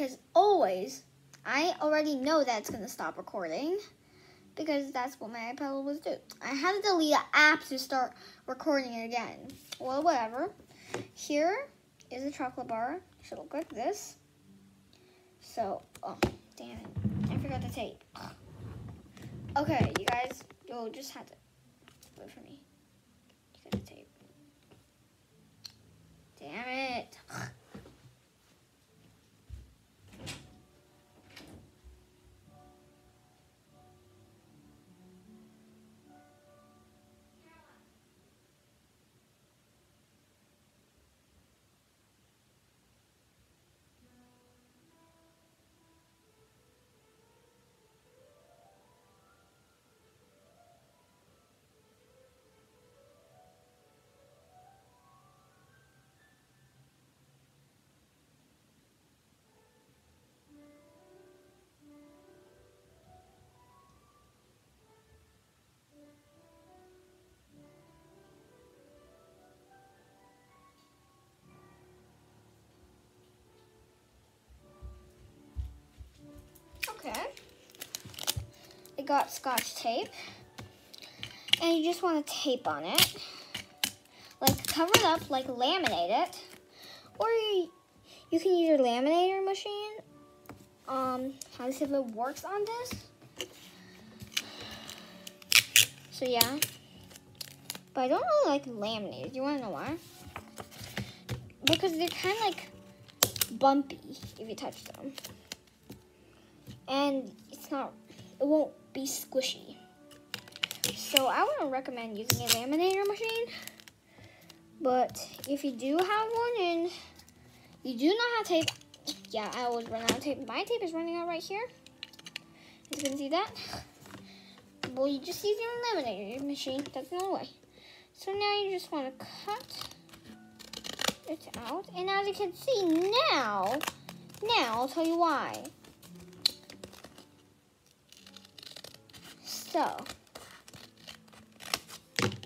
because always, I already know that it's going to stop recording because that's what my iPad was doing. I had to delete the app to start recording it again. Well, whatever. Here is a chocolate bar. It should look like this. So, oh, damn it. I forgot the tape. Okay, you guys, you'll just have to wait for me. You got the tape. Damn it. Okay. I got Scotch tape. And you just want to tape on it. Like, cover it up, like laminate it. Or you can use your laminator machine. How to see if it works on this. So, yeah. But I don't really like laminated. You want to know why? Because they're kind of like bumpy if you touch them. And it won't be squishy. So I wouldn't recommend using a laminator machine. But if you do have one and you do not have tape, yeah, I always run out of tape. My tape is running out right here. You can see that. Well, you just use your laminator machine. That's the only way. So now you just want to cut it out. And as you can see now I'll tell you why. So,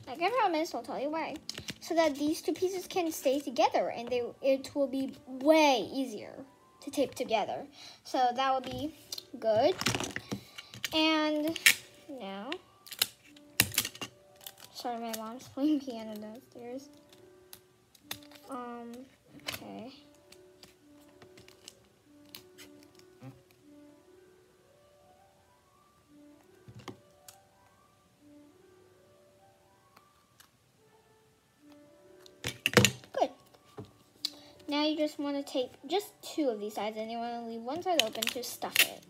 like I promised, I'll tell you why. So that these two pieces can stay together and it will be way easier to tape together. So that would be good. And now, sorry, my mom's playing piano downstairs. Okay. Now you just want to tape just two of these sides and you want to leave one side open to stuff it.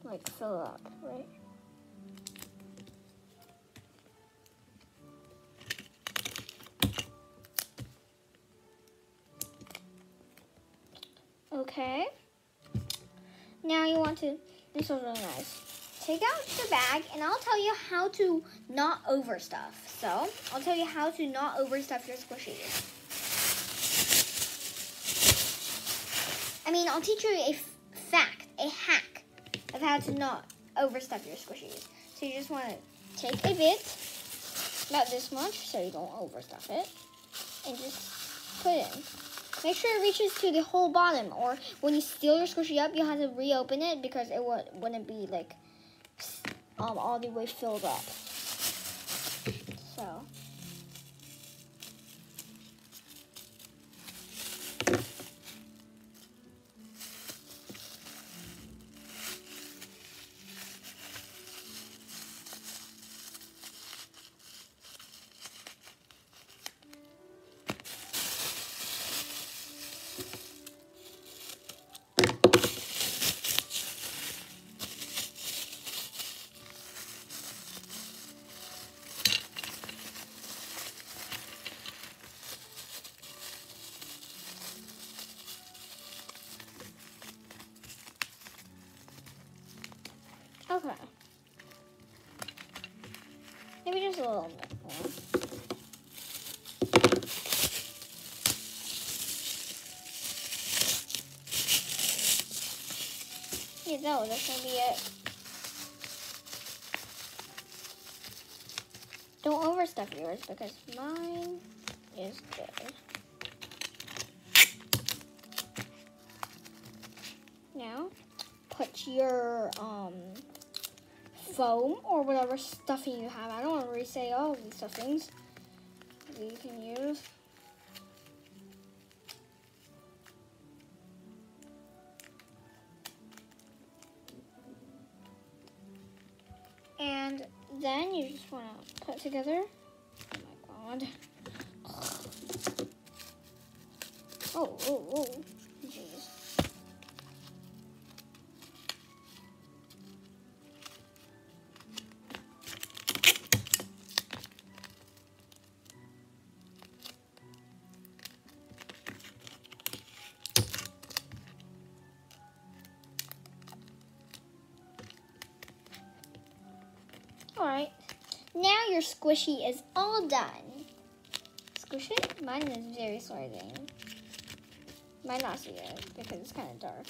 Like fill it up, right? Okay. Now you want to, this is really nice. Take out the bag and I'll tell you how to not overstuff. So, I'll tell you how to not overstuff your squishies. I'll teach you a hack of how to not overstuff your squishies. So you just want to take a bit, about this much, so you don't overstuff it, and just put it in. Make sure it reaches to the whole bottom, or when you seal your squishy up, you'll have to reopen it because it wouldn't be like all the way filled up. So. Okay. Maybe just a little bit more. Yeah, no, that's gonna be it. Don't overstuff yours because mine is good. your foam or whatever stuffing you have. I don't want to re-say all of these stuffings that you can use. And then you just want to put it together. Oh my god. Oh, jeez. Alright, now your squishy is all done. Squish it? Mine is very sliding. Might not see it because it's kind of dark.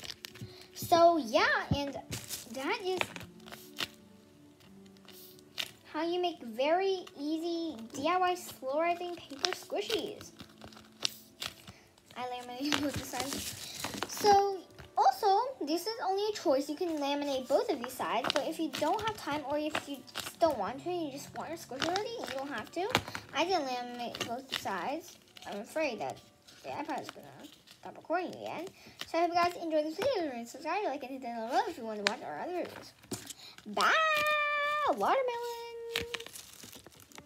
So yeah, and that is how you make very easy DIY slow rising paper squishies. I laminated both the sides. So also, this is only a choice. You can laminate both of these sides, but if you don't have time or if you just don't want to, you just want your squishy ready, you don't have to. I didn't laminate both the sides. I'm afraid that the iPad is going to stop recording again. So I hope you guys enjoyed this video. Remember to subscribe, like, and hit the bell if you want to watch our other videos. Bye! Watermelon!